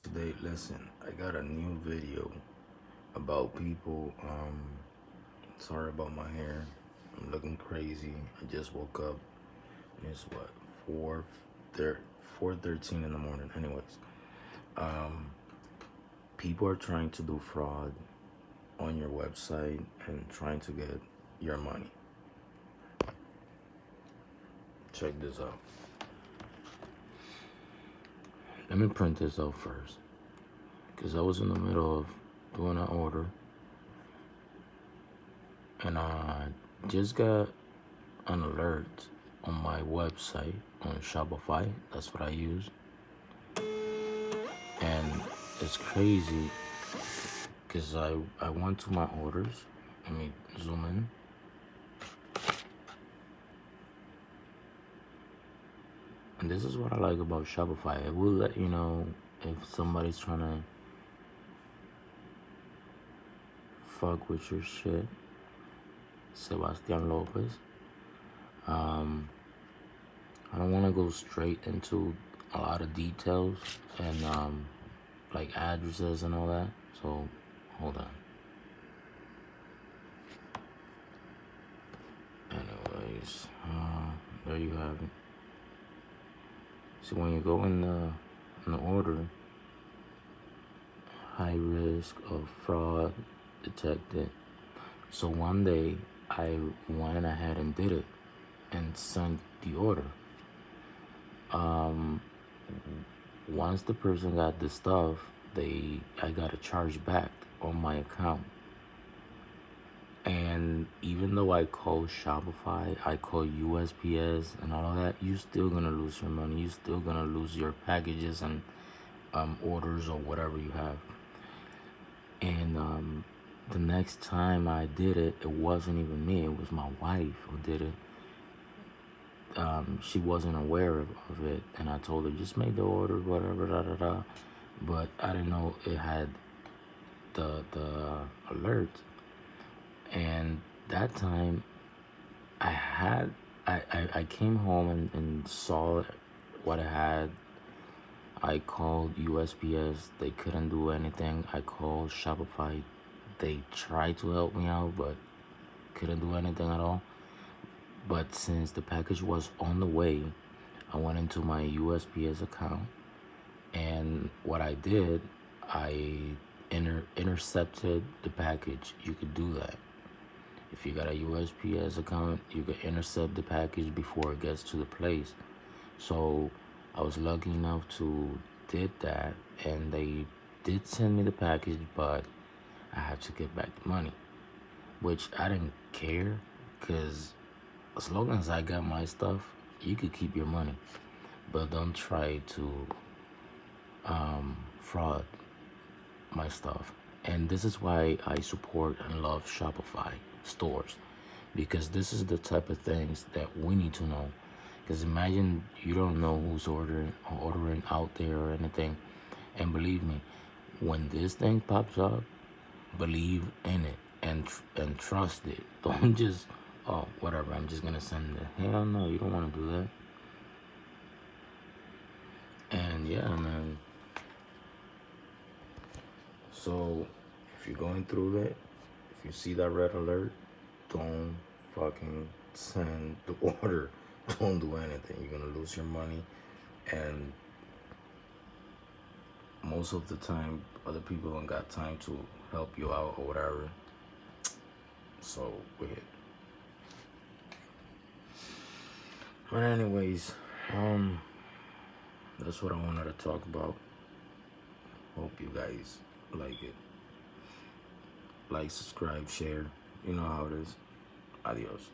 Today, listen, I got a new video about people. Sorry about my hair. I'm looking crazy. I just woke up. And it's what 4:13 in the morning. Anyways, um, people are trying to do fraud on your website and trying to get your money. Check this out. Let me print this out first, because I was in the middle of doing an order, and I just got an alert on my website on Shopify. That's what I use, and it's crazy because I went to my orders. Let me zoom in. And this is what I like about Shopify. It will let you know if somebody's trying to fuck with your shit. Sebastian Lopez. I don't want to go straight into a lot of details and like addresses and all that. So hold on. Anyways, there you have it. So when you go in the order, high risk of fraud detected. So one day I went ahead and did it and sent the order. Once the person got the stuff, I got a charge back on my account. And even though I call Shopify, I call USPS and all of that, you still gonna lose your money. You still gonna lose your packages and orders or whatever you have. And the next time I did it, it wasn't even me. It was my wife who did it. She wasn't aware of it, and I told her, just make the order, whatever, da da da. But I didn't know it had the alert. And that time, I came home and saw what I had. I called USPS. They couldn't do anything. I called Shopify. They tried to help me out, but couldn't do anything at all. But since the package was on the way, I went into my USPS account, and what I did, I intercepted the package. You could do that. If you got a USPS account, you can intercept the package before it gets to the place. So I was lucky enough to did that, and they did send me the package, but I had to get back the money, which I didn't care, because as long as I got my stuff, you could keep your money, but don't try to fraud my stuff. And this is why I support and love Shopify stores, because this is the type of things that we need to know. Because imagine you don't know who's ordering out there or anything, and believe me, when this thing pops up, believe in it and trust it. Don't just, oh, whatever, I'm just gonna send it. Hell no, you don't want to do that. And yeah, man. So if you're going through that, if you see that red alert, don't fucking send the order. Don't do anything. You're gonna lose your money, and most of the time, other people don't got time to help you out or whatever. So weird. But anyways, that's what I wanted to talk about. Hope you guys like it. Like, subscribe, share. You know how it is. Adios.